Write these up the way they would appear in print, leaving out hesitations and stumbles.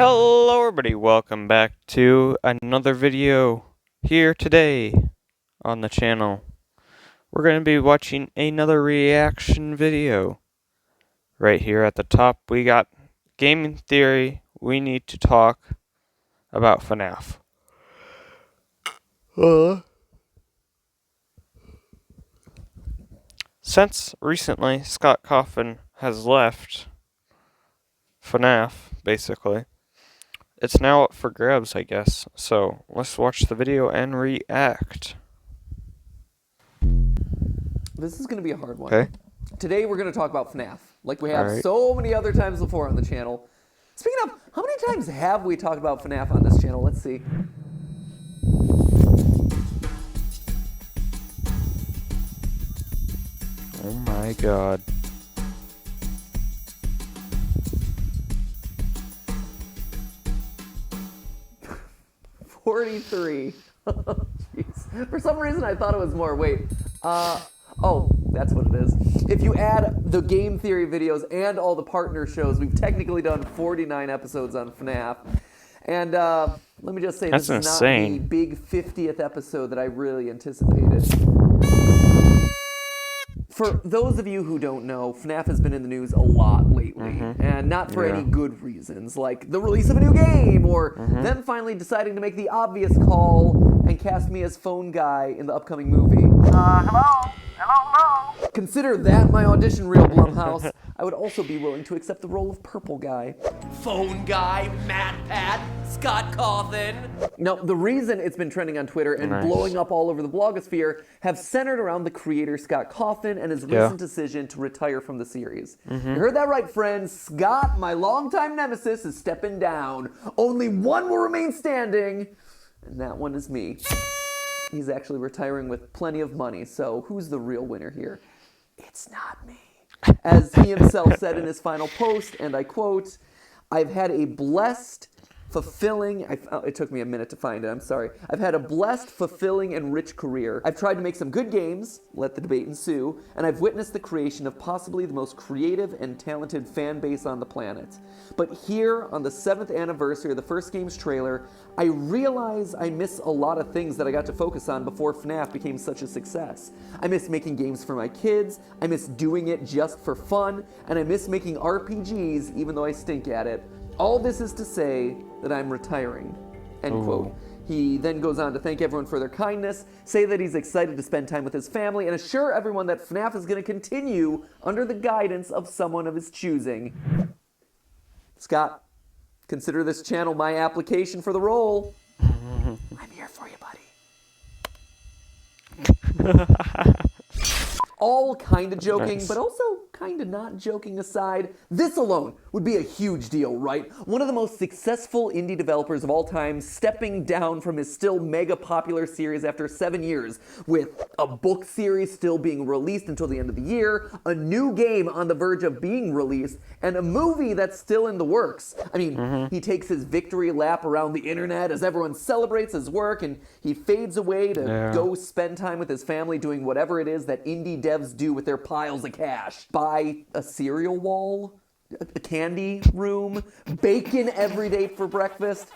Hello everybody, welcome back to another video here today on the channel. We're going to be watching another reaction video. Right here at the top we got Gaming Theory. We need to talk about Fnaf. Since recently Scott Cawthon has left Fnaf, basically, it's now up for grabs, I guess. So let's watch the video and react. This is going to be a hard one. Okay. Today we're going to talk about Fnaf, like we have so many other times before on the channel. Speaking of, how many times have we talked about Fnaf on this channel? Let's see. Oh my god. $43. Jeez. For some reason I thought it was more. Wait. Oh, that's what it is. If you add the game theory videos and all the partner shows, we've technically done 49 episodes on Fnaf. And let me just say, That's this is insane. not the big 50th episode that I really anticipated. For those of you who don't know, Fnaf has been in the news a lot lately, and not for any good reasons, like the release of a new game, or them finally deciding to make the obvious call and cast me as phone guy in the upcoming movie. Hello? Hello? Consider that my audition reel, Blumhouse. I would also be willing to accept the role of purple guy. Phone guy, Matt Patt, Scott Cawthon. Now, the reason it's been trending on Twitter and blowing up all over the blogosphere have centered around the creator Scott Cawthon and his recent decision to retire from the series. You heard that right, friends. Scott, my longtime nemesis, is stepping down. Only one will remain standing, and that one is me. He's actually retiring with plenty of money, so who's the real winner here? It's not me. As he himself said in his final post, and I quote, "I've had a blessed, fulfilling," it took me a minute to find it, I'm sorry. "I've had a blessed, fulfilling, and rich career. I've tried to make some good games, let the debate ensue, and I've witnessed the creation of possibly the most creative and talented fan base on the planet. But here, on the 7th anniversary of the first game's trailer, I realize I miss a lot of things that I got to focus on before Fnaf became such a success. I miss making games for my kids, I miss doing it just for fun, and I miss making RPGs even though I stink at it. All this is to say that I'm retiring," end quote. He then goes on to thank everyone for their kindness, say that he's excited to spend time with his family, and assure everyone that Fnaf is going to continue under the guidance of someone of his choosing. Scott, consider this channel my application for the role. I'm here for you, buddy. All kind of joking, but also kind of not joking aside, this alone would be a huge deal, right? One of the most successful indie developers of all time stepping down from his still mega popular series after 7 years, with a book series still being released until the end of the year, a new game on the verge of being released, and a movie that's still in the works. I mean, he takes his victory lap around the internet as everyone celebrates his work, and he fades away to go spend time with his family doing whatever it is that indie devs do with their piles of cash. Buy a cereal wall, a candy room, bacon every day for breakfast.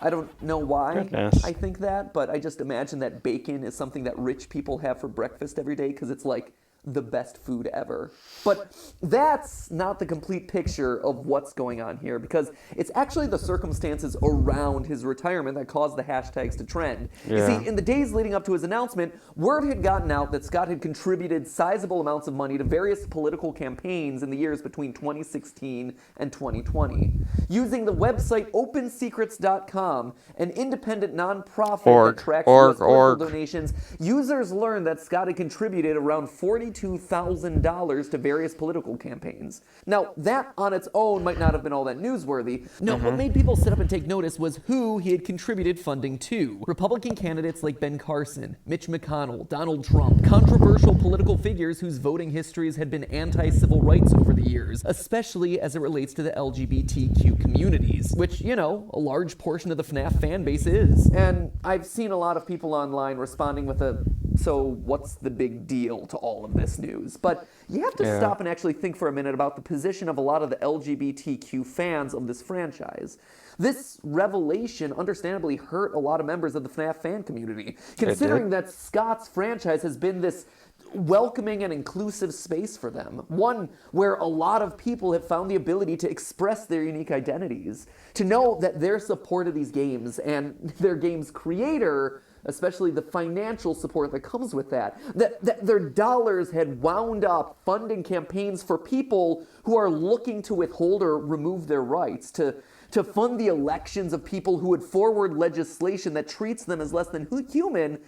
I don't know why I think that, but I just imagine that bacon is something that rich people have for breakfast every day because it's like the best food ever. But that's not the complete picture of what's going on here, because it's actually the circumstances around his retirement that caused the hashtags to trend. You see, in the days leading up to his announcement, word had gotten out that Scott had contributed sizable amounts of money to various political campaigns in the years between 2016 and 2020. Using the website OpenSecrets.com, an independent nonprofit that tracks US political donations, users learned that Scott had contributed around $42,000 to various political campaigns. Now, that on its own might not have been all that newsworthy. No, what made people sit up and take notice was who he had contributed funding to. Republican candidates like Ben Carson, Mitch McConnell, Donald Trump, controversial political figures whose voting histories had been anti-civil rights over the years, especially as it relates to the LGBTQ communities, which, you know, a large portion of the Fnaf fan base is. And I've seen a lot of people online responding with a so what's the big deal to all of this news? But you have to stop and actually think for a minute about the position of a lot of the LGBTQ fans of this franchise. This revelation understandably hurt a lot of members of the Fnaf fan community, considering that Scott's franchise has been this welcoming and inclusive space for them. One where a lot of people have found the ability to express their unique identities. To know that their support of these games and their game's creator, especially the financial support that comes with that their dollars had wound up funding campaigns for people who are looking to withhold or remove their rights, to fund the elections of people who would forward legislation that treats them as less than human.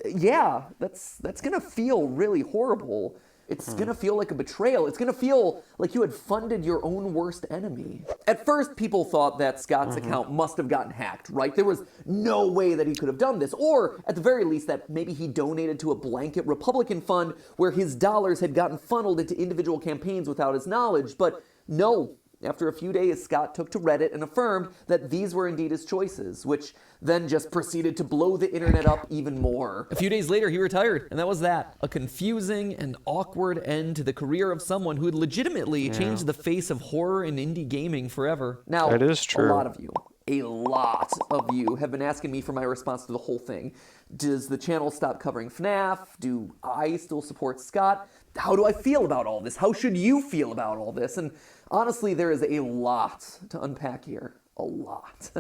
Yeah, that's gonna feel really horrible. It's gonna feel like a betrayal. It's gonna feel like you had funded your own worst enemy. At first, people thought that Scott's account must have gotten hacked, right? There was no way that he could have done this. Or, at the very least, that maybe he donated to a blanket Republican fund where his dollars had gotten funneled into individual campaigns without his knowledge. But no. After a few days, Scott took to Reddit and affirmed that these were indeed his choices, which then just proceeded to blow the internet up even more. A few days later, he retired, and that was that. A confusing and awkward end to the career of someone who had legitimately changed the face of horror and indie gaming forever. Now, that is true. A lot of you have been asking me for my response to the whole thing. Does the channel stop covering Fnaf? Do I still support Scott? How do I feel about all this? How should you feel about all this? And honestly, there is a lot to unpack here. A lot.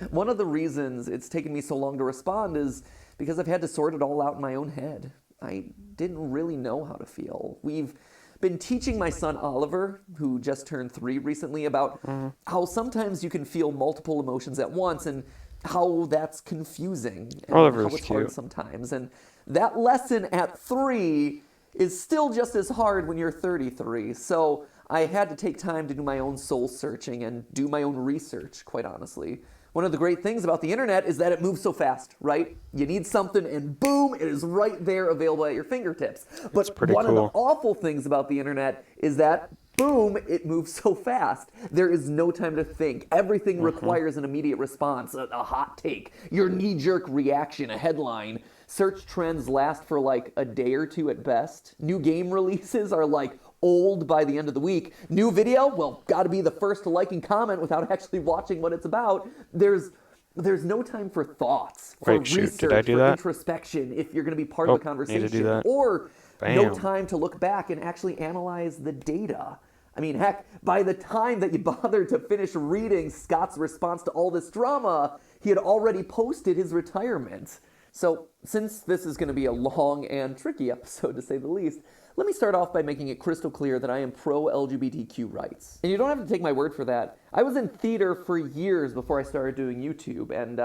One of the reasons it's taken me so long to respond is because I've had to sort it all out in my own head. I didn't really know how to feel. We've been teaching my son Oliver, who just turned 3 recently, about how sometimes you can feel multiple emotions at once and how that's confusing and Oliver's how it's cute. hard sometimes. And that lesson at 3 is still just as hard when you're 33. So I had to take time to do my own soul searching and do my own research, quite honestly. One of the great things about the internet is that it moves so fast, right? You need something and boom, it is right there available at your fingertips. But one of the awful things about the internet is that boom, it moves so fast. There is no time to think. Everything requires an immediate response, a hot take, your knee-jerk reaction, a headline. Search trends last for like a day or two at best. New game releases are like old by the end of the week. New video, well, gotta be the first to like and comment without actually watching what it's about. There's no time for thoughts, for research, for introspection, if you're gonna be part of the conversation. Or no time to look back and actually analyze the data. I mean, heck, by the time that you bothered to finish reading Scott's response to all this drama, he had already posted his retirement. So, since this is going to be a long and tricky episode, to say the least, let me start off by making it crystal clear that I am pro-LGBTQ rights. And you don't have to take my word for that. I was in theater for years before I started doing YouTube, and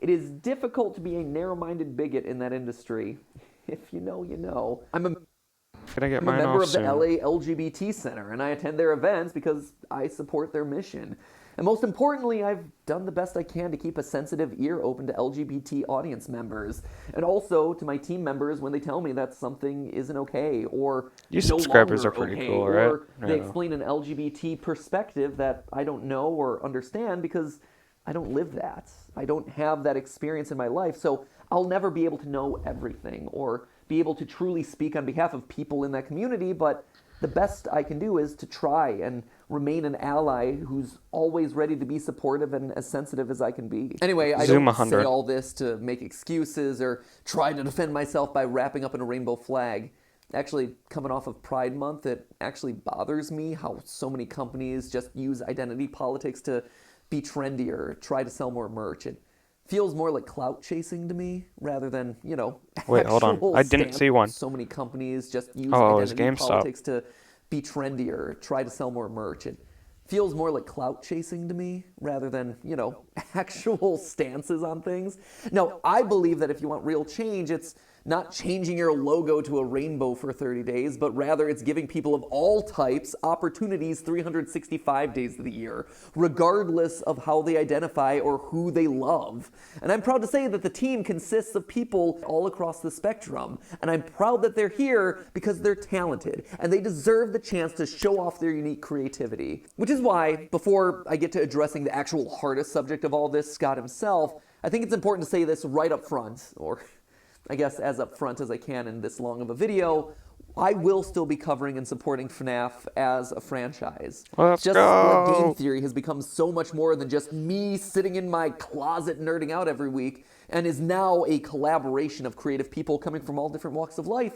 it is difficult to be a narrow-minded bigot in that industry. If you know, you know. I'm a member of the LA LGBT Center, and I attend their events because I support their mission. And most importantly, I've done the best I can to keep a sensitive ear open to LGBT audience members, and also to my team members when they tell me that something isn't okay, or your subscribers are pretty okay, cool, right? Or they explain an LGBT perspective that I don't know or understand because I don't live that. I don't have that experience in my life, so I'll never be able to know everything or be able to truly speak on behalf of people in that community, but the best I can do is to try and remain an ally who's always ready to be supportive and as sensitive as I can be. Anyway, I don't say all this to make excuses or try to defend myself by wrapping up in a rainbow flag. Actually, coming off of Pride Month, it actually bothers me how so many companies just use identity politics to be trendier, try to sell more merch. It feels more like clout chasing to me rather than, you know, wait, hold on. I didn't see one. So many companies just use identity politics to be trendier, try to sell more merch. It feels more like clout chasing to me rather than, you know, actual stances on things. Now, I believe that if you want real change, it's not changing your logo to a rainbow for 30 days, but rather it's giving people of all types opportunities 365 days of the year, regardless of how they identify or who they love. And I'm proud to say that the team consists of people all across the spectrum, and I'm proud that they're here because they're talented, and they deserve the chance to show off their unique creativity. Which is why, before I get to addressing the actual hardest subject of all this, Scott himself, I think it's important to say this right up front, or I guess, as upfront as I can in this long of a video, I will still be covering and supporting Fnaf as a franchise. Let's Just go! Split Game Theory has become so much more than just me sitting in my closet nerding out every week, and is now a collaboration of creative people coming from all different walks of life.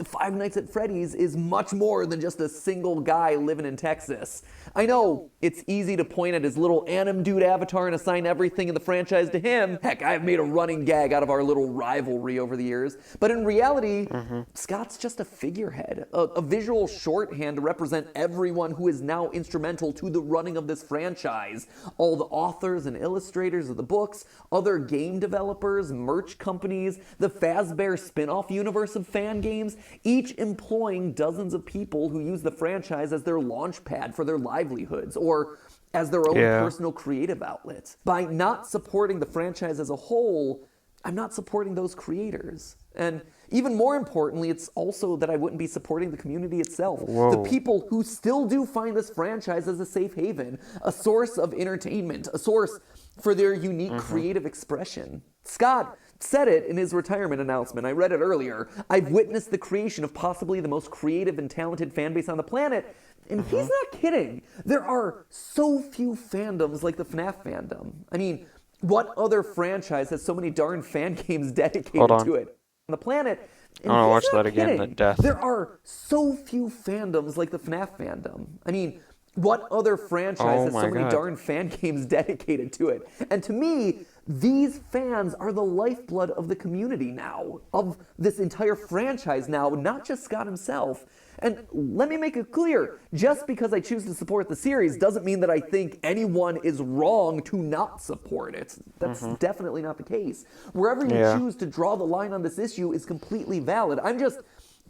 Five Nights at Freddy's is much more than just a single guy living in Texas. I know it's easy to point at his little anim dude avatar and assign everything in the franchise to him. Heck, I've made a running gag out of our little rivalry over the years. But in reality, Scott's just a figurehead, a visual shorthand to represent everyone who is now instrumental to the running of this franchise. All the authors and illustrators of the books, other game developers, merch companies, the Fazbear spin-off universe of fan games, each employing dozens of people who use the franchise as their launch pad for their livelihoods or as their own personal creative outlets. By not supporting the franchise as a whole, I'm not supporting those creators. And even more importantly, it's also that I wouldn't be supporting the community itself. The people who still do find this franchise as a safe haven, a source of entertainment, a source for their unique creative expression. Scott said it in his retirement announcement. I read it earlier. I've witnessed the creation of possibly the most creative and talented fan base on the planet. And he's not kidding. There are so few fandoms like the Fnaf fandom. I mean, what other franchise has so many darn fan games dedicated to it on the planet? And I want he's to watch not that again, kidding. that death. There are so few fandoms like the Fnaf fandom. I mean, what other franchise has so many darn fan games dedicated to it? And to me, these fans are the lifeblood of the community now, of this entire franchise now, not just Scott himself. And let me make it clear, just because I choose to support the series doesn't mean that I think anyone is wrong to not support it. That's definitely not the case. Wherever you choose to draw the line on this issue is completely valid. I'm just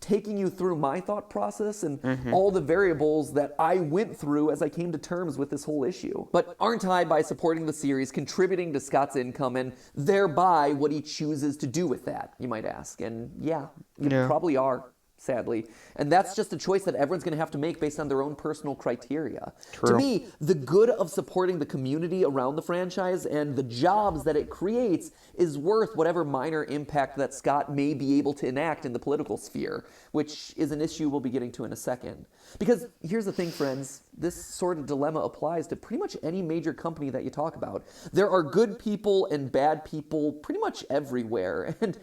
taking you through my thought process and all the variables that I went through as I came to terms with this whole issue. But aren't I, by supporting the series, contributing to Scott's income and thereby what he chooses to do with that, you might ask? And yeah, you probably are, sadly. And that's just a choice that everyone's going to have to make based on their own personal criteria. To me, the good of supporting the community around the franchise and the jobs that it creates is worth whatever minor impact that Scott may be able to enact in the political sphere, which is an issue we'll be getting to in a second. Because here's the thing, friends, this sort of dilemma applies to pretty much any major company that you talk about. There are good people and bad people pretty much everywhere. And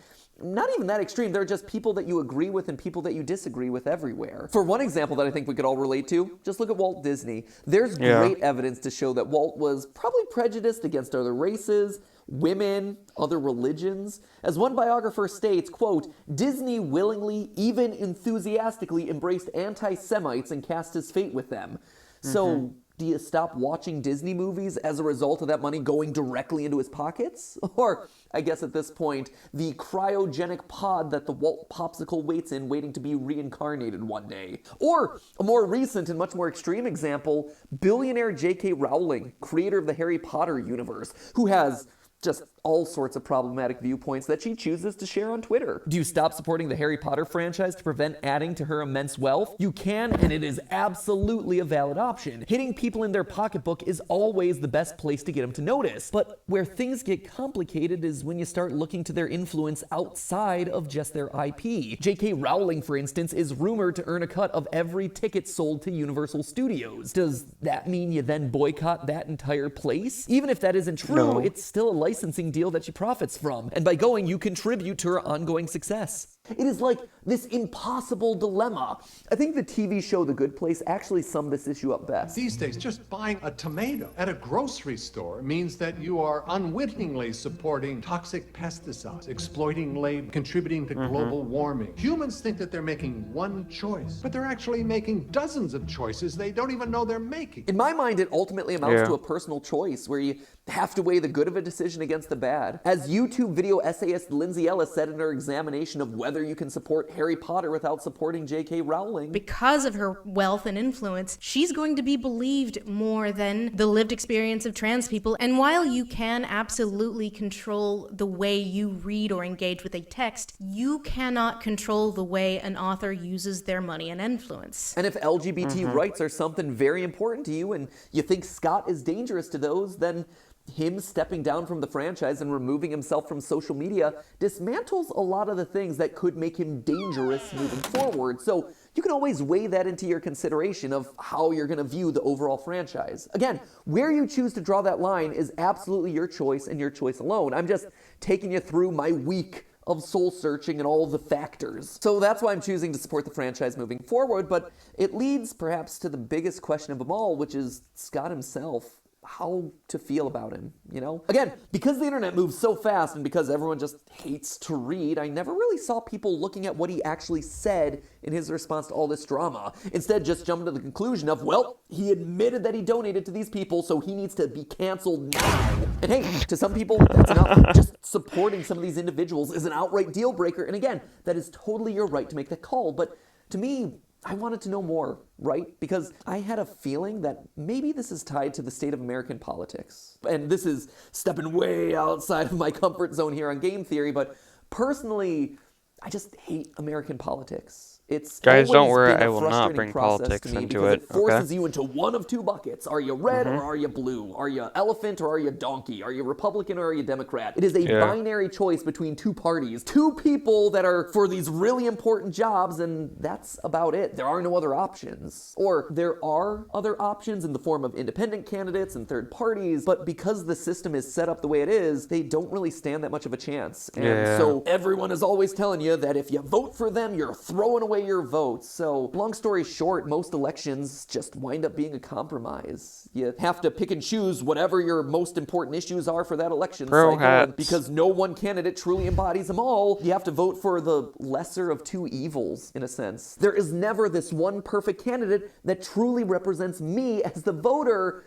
not even that extreme. There are just people that you agree with and people that you disagree with everywhere. For one example that I think we could all relate to, just look at Walt Disney. There's great evidence to show that Walt was probably prejudiced against other races, women, other religions. As one biographer states, quote, Disney willingly, even enthusiastically embraced anti-Semites and cast his fate with them. So do you stop watching Disney movies as a result of that money going directly into his pockets? Or, I guess at this point, the cryogenic pod that the Walt popsicle waits in waiting to be reincarnated one day? Or, a more recent and much more extreme example, billionaire J.K. Rowling, creator of the Harry Potter universe, who has just all sorts of problematic viewpoints that she chooses to share on Twitter. Do you stop supporting the Harry Potter franchise to prevent adding to her immense wealth? You can, and it is absolutely a valid option. Hitting people in their pocketbook is always the best place to get them to notice. But where things get complicated is when you start looking to their influence outside of just their IP. J.K. Rowling, for instance, is rumored to earn a cut of every ticket sold to Universal Studios. Does that mean you then boycott that entire place? Even if that isn't true, it's still a licensing deal that she profits from, and by going, you contribute to her ongoing success. It is like this impossible dilemma. I think the TV show The Good Place actually summed this issue up best. These days, just buying a tomato at a grocery store means that you are unwittingly supporting toxic pesticides, exploiting labor, contributing to global warming. Humans think that they're making one choice, but they're actually making dozens of choices they don't even know they're making. In my mind, it ultimately amounts to a personal choice where you have to weigh the good of a decision against the bad. As YouTube video essayist Lindsay Ellis said in her examination of whether you can support Harry Potter without supporting J.K. Rowling. Because of her wealth and influence, she's going to be believed more than the lived experience of trans people. And while you can absolutely control the way you read or engage with a text, you cannot control the way an author uses their money and influence. And if LGBT rights are something very important to you and you think Scott is dangerous to those, then him stepping down from the franchise and removing himself from social media dismantles a lot of the things that could make him dangerous moving forward. So you can always weigh that into your consideration of how you're going to view the overall franchise. Again, where you choose to draw that line is absolutely your choice and your choice alone. I'm just taking you through my week of soul searching and all the factors. So that's why I'm choosing to support the franchise moving forward, but it leads perhaps to the biggest question of them all, which is Scott himself. How to feel about him, you know? Again, because the internet moves so fast and because everyone just hates to read, I never really saw people looking at what he actually said in his response to all this drama. Instead, just jumping to the conclusion of, well, he admitted that he donated to these people, so he needs to be canceled now. And hey, to some people, that's enough. Just supporting some of these individuals is an outright deal breaker. And again, that is totally your right to make that call. But to me, I wanted to know more, right? Because I had a feeling that maybe this is tied to the state of American politics. And this is stepping way outside of my comfort zone here on game theory, but personally, I just hate American politics. It's Guys, don't always worry, been a I will not frustrating bring process politics to me into because it, forces okay? you into one of two buckets. Are you red or are you blue? Are you elephant or are you donkey? Are you Republican or are you Democrat? It is a binary choice between two parties, two people that are for these really important jobs, and that's about it. There are no other options. Or there are other options in the form of independent candidates and third parties, but because the system is set up the way it is, they don't really stand that much of a chance. And so everyone is always telling you that if you vote for them, you're throwing away your votes. So long story short, most elections just wind up being a compromise. You have to pick and choose whatever your most important issues are for that election cycle. And because no one candidate truly embodies them all, you have to vote for the lesser of two evils, in a sense. There is never this one perfect candidate that truly represents me as the voter,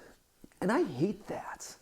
and I hate that.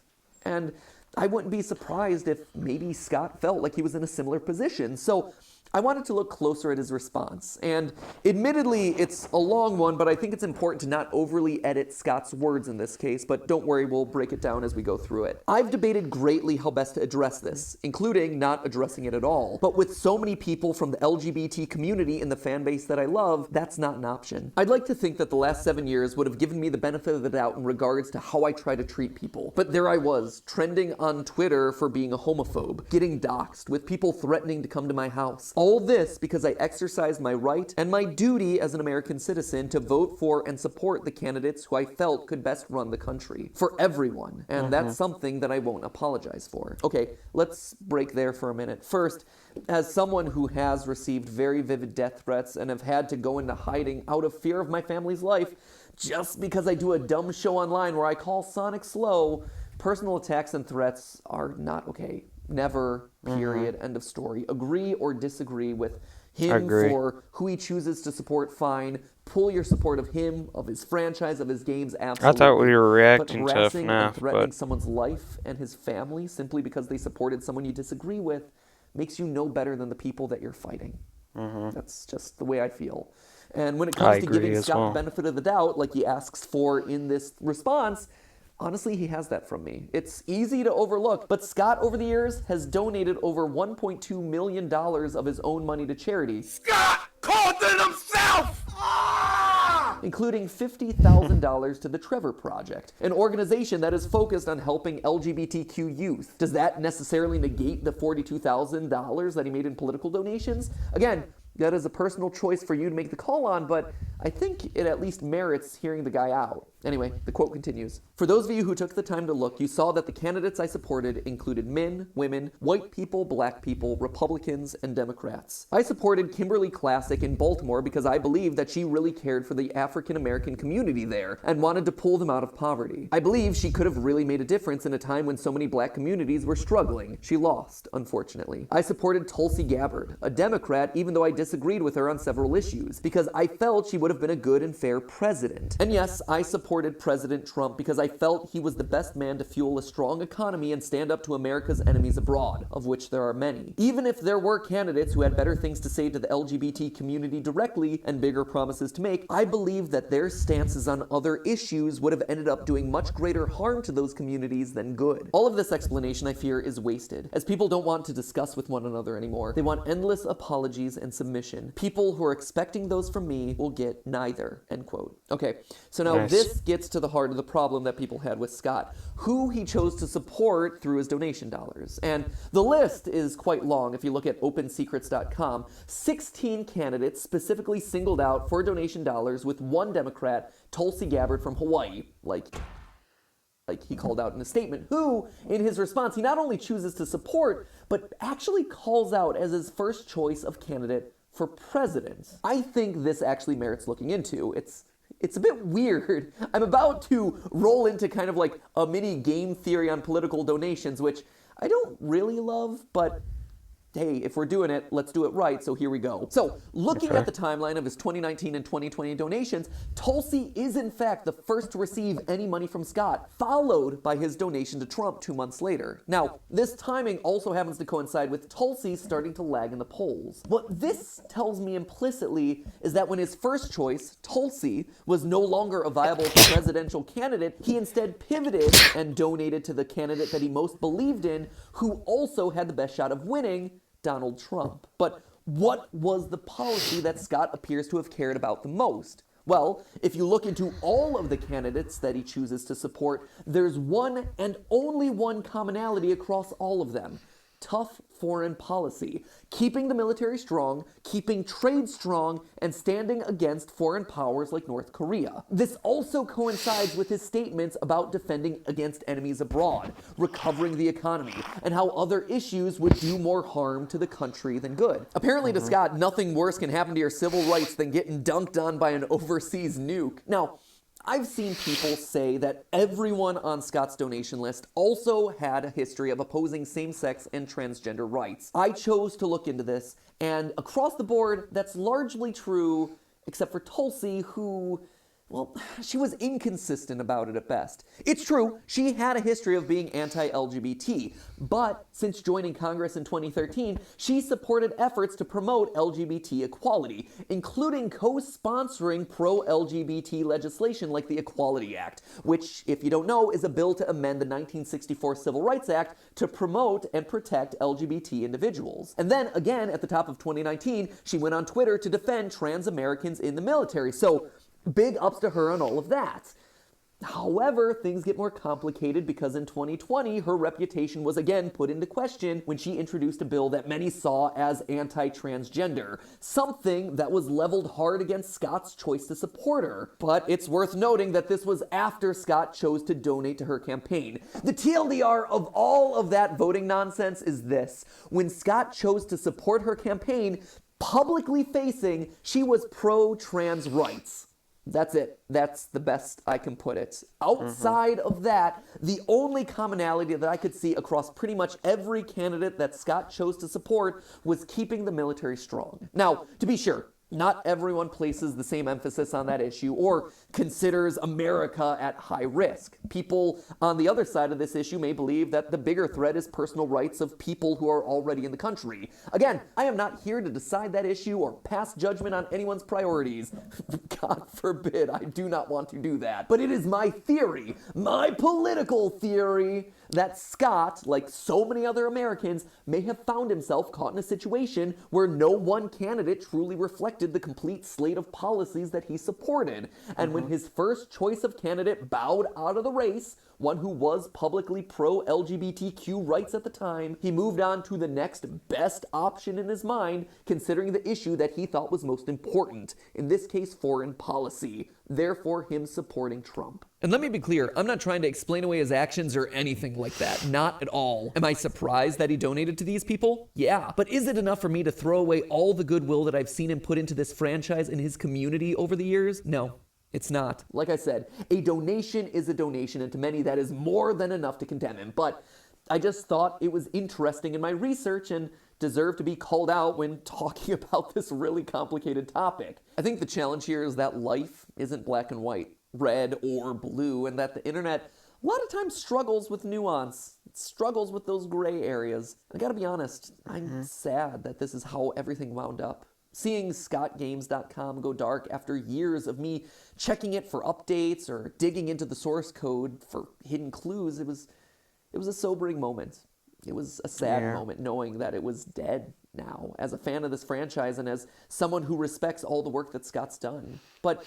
And I wouldn't be surprised if maybe Scott felt like he was in a similar position. So I wanted to look closer at his response. And admittedly, it's a long one, but I think it's important to not overly edit Scott's words in this case, but don't worry, we'll break it down as we go through it. I've debated greatly how best to address this, including not addressing it at all. But with so many people from the LGBT community in the fan base that I love, that's not an option. I'd like to think that the last 7 years would have given me the benefit of the doubt in regards to how I try to treat people. But there I was, trending on Twitter for being a homophobe, getting doxxed, with people threatening to come to my house. All this because I exercised my right and my duty as an American citizen to vote for and support the candidates who I felt could best run the country. For everyone. And that's something that I won't apologize for. Okay, let's break there for a minute. First, as someone who has received very vivid death threats and have had to go into hiding out of fear of my family's life, just because I do a dumb show online where I call Sonic slow, personal attacks and threats are not okay. Never, period, end of story. Agree or disagree with him for who he chooses to support, fine. Pull your support of him, of his franchise, of his games, absolutely. I thought we were reacting to harassing Fnaf, and threatening someone's life and his family simply because they supported someone you disagree with makes you no better than the people that you're fighting. That's just the way I feel. And when it comes to giving Scott the benefit of the doubt, like he asks for in this response, honestly, he has that from me. It's easy to overlook, but Scott over the years has donated over $1.2 million of his own money to charity. Scott called it himself! Including $50,000 to the Trevor Project, an organization that is focused on helping LGBTQ youth. Does that necessarily negate the $42,000 that he made in political donations? Again, that is a personal choice for you to make the call on, but I think it at least merits hearing the guy out. Anyway, the quote continues. For those of you who took the time to look, you saw that the candidates I supported included men, women, white people, black people, Republicans, and Democrats. I supported Kimberly Classic in Baltimore because I believed that she really cared for the African American community there and wanted to pull them out of poverty. I believe she could have really made a difference in a time when so many black communities were struggling. She lost, unfortunately. I supported Tulsi Gabbard, a Democrat, even though I disagreed with her on several issues, because I felt she would have been a good and fair president. And yes, I supported President Trump because I felt he was the best man to fuel a strong economy and stand up to America's enemies abroad, of which there are many. Even if there were candidates who had better things to say to the LGBT community directly and bigger promises to make, I believe that their stances on other issues would have ended up doing much greater harm to those communities than good. All of this explanation, I fear, is wasted, as people don't want to discuss with one another anymore. They want endless apologies and submission. People who are expecting those from me will get neither, end quote. Okay, so now this gets to the heart of the problem that people had with Scott, who he chose to support through his donation dollars. And the list is quite long. If you look at opensecrets.com, 16 candidates specifically singled out for donation dollars, with one Democrat, Tulsi Gabbard from Hawaii, like he called out in a statement, who, in his response, he not only chooses to support, but actually calls out as his first choice of candidate for president. I think this actually merits looking into. It's a bit weird. I'm about to roll into kind of like a mini game theory on political donations, which I don't really love, but hey, if we're doing it, let's do it right, so here we go. So, looking at the timeline of his 2019 and 2020 donations, Tulsi is in fact the first to receive any money from Scott, followed by his donation to Trump 2 months later. Now, this timing also happens to coincide with Tulsi starting to lag in the polls. What this tells me implicitly is that when his first choice, Tulsi, was no longer a viable presidential candidate, he instead pivoted and donated to the candidate that he most believed in, who also had the best shot of winning, Donald Trump. But what was the policy that Scott appears to have cared about the most? Well, if you look into all of the candidates that he chooses to support, there's one and only one commonality across all of them: tough foreign policy, keeping the military strong, keeping trade strong, and standing against foreign powers like North Korea. This also coincides with his statements about defending against enemies abroad, recovering the economy, and how other issues would do more harm to the country than good. Apparently to Scott, nothing worse can happen to your civil rights than getting dunked on by an overseas nuke. Now, I've seen people say that everyone on Scott's donation list also had a history of opposing same-sex and transgender rights. I chose to look into this, and across the board, that's largely true, except for Tulsi, who, well, she was inconsistent about it at best. It's true, she had a history of being anti-LGBT, but since joining Congress in 2013, she supported efforts to promote LGBT equality, including co-sponsoring pro-LGBT legislation like the Equality Act, which, if you don't know, is a bill to amend the 1964 Civil Rights Act to promote and protect LGBT individuals. And then, again, at the top of 2019, she went on Twitter to defend trans Americans in the military. So, big ups to her on all of that. However, things get more complicated because in 2020, her reputation was again put into question when she introduced a bill that many saw as anti-transgender, something that was leveled hard against Scott's choice to support her. But it's worth noting that this was after Scott chose to donate to her campaign. The TLDR of all of that voting nonsense is this: when Scott chose to support her campaign, publicly facing, she was pro-trans rights. That's it. That's the best I can put it. Outside of that, the only commonality that I could see across pretty much every candidate that Scott chose to support was keeping the military strong. Now, to be sure, not everyone places the same emphasis on that issue or considers America at high risk. People on the other side of this issue may believe that the bigger threat is personal rights of people who are already in the country. Again, I am not here to decide that issue or pass judgment on anyone's priorities. God forbid, I do not want to do that. But it is my theory, my political theory, that Scott, like so many other Americans, may have found himself caught in a situation where no one candidate truly reflected the complete slate of policies that he supported. And when his first choice of candidate bowed out of the race, one who was publicly pro-LGBTQ rights at the time, he moved on to the next best option in his mind, considering the issue that he thought was most important, in this case foreign policy, therefore him supporting Trump. And let me be clear, I'm not trying to explain away his actions or anything like that, not at all. Am I surprised that he donated to these people? Yeah, but is it enough for me to throw away all the goodwill that I've seen him put into this franchise and his community over the years? No. It's not. Like I said, a donation is a donation, and to many that is more than enough to condemn him. But I just thought it was interesting in my research and deserved to be called out when talking about this really complicated topic. I think the challenge here is that life isn't black and white, red or blue, and that the internet a lot of times struggles with nuance. It struggles with those gray areas. I gotta be honest, I'm sad that this is how everything wound up. Seeing scottgames.com go dark after years of me checking it for updates or digging into the source code for hidden clues, it was a sobering moment. It was a sad Yeah. moment knowing that it was dead now, as a fan of this franchise and as someone who respects all the work that Scott's done. But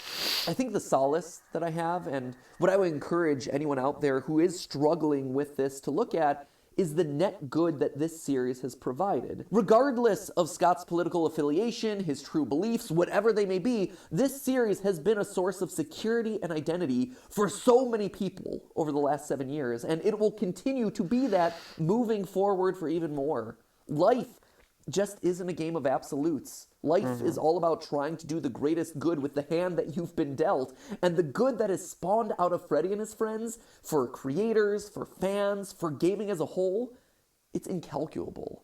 I think the solace that I have, and what I would encourage anyone out there who is struggling with this to look at, is the net good that this series has provided. Regardless of Scott's political affiliation, his true beliefs, whatever they may be, this series has been a source of security and identity for so many people over the last 7 years, and it will continue to be that moving forward for even more. Life just isn't a game of absolutes. Life is all about trying to do the greatest good with the hand that you've been dealt, and the good that is spawned out of Freddy and his friends, for creators, for fans, for gaming as a whole, it's incalculable.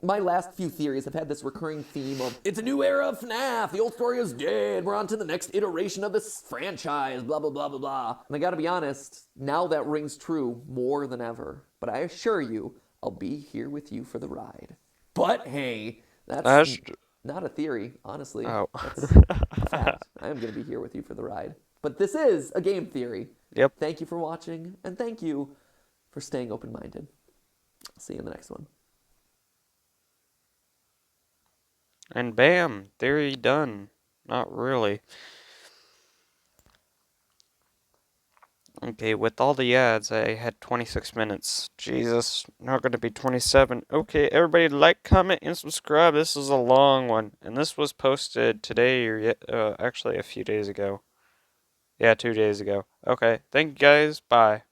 My last few theories have had this recurring theme of, it's a new era of Fnaf, the old story is dead, we're on to the next iteration of this franchise, blah, blah, blah, blah, blah. And I gotta be honest, now that rings true more than ever. But I assure you, I'll be here with you for the ride. But hey, that's not a theory, honestly. Oh. That's a fact. I am going to be here with you for the ride. But this is a game theory. Yep. Thank you for watching, and thank you for staying open-minded. See you in the next one. And bam, theory done. Not really. Okay, with all the ads, I had 26 minutes. Jesus, not going to be 27. Okay, everybody like, comment, and subscribe. This is a long one. And this was posted today, or actually a few days ago. Yeah, 2 days ago. Okay, thank you guys. Bye.